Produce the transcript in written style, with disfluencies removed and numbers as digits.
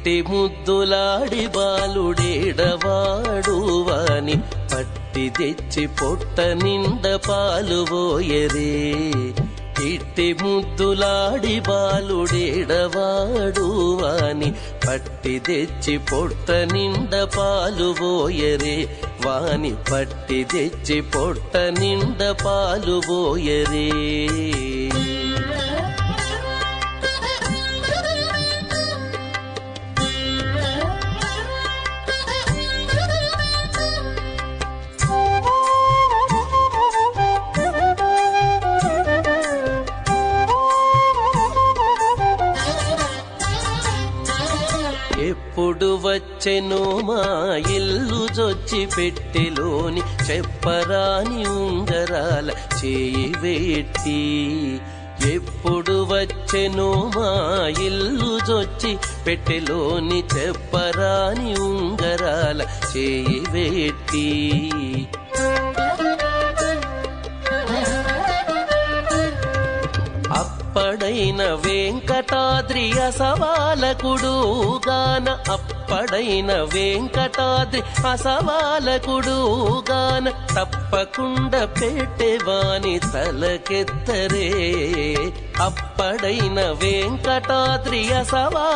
ఇట్టి ముద్దులాడి బాలుడేడవాడు వాని పట్టి తెచ్చి పొట్ట నిండ పాలు పోయరే. ఇట్టి ముద్దులాడి బాలుడేడవాడు వాని పట్టి తెచ్చి పొట్ట నిండ పాలు పోయరే. వాని పట్టి తెచ్చి పొట్ట నిండ పాలు పోయరే. ఎప్పుడు వచ్చెను మా ఇల్లు జొచ్చి పెట్టెలోని చెప్పరాని ఉంగరాల చేయి వేట్టి. ఎప్పుడు వచ్చెను మా ఇల్లు జొచ్చి పెట్టెలోని చెప్పరాని ఉంగరాల చేయి వేట్టి. అప్పడైన వెంకటాద్రి అసవాలకుడు గాన. అప్పడైన వెంకటాద్రి అసవాలకుడు గాన. తప్పకుండా పెట్టెవాని తలకెత్తరే. అప్పడైన వెంకటాద్రి అసవాల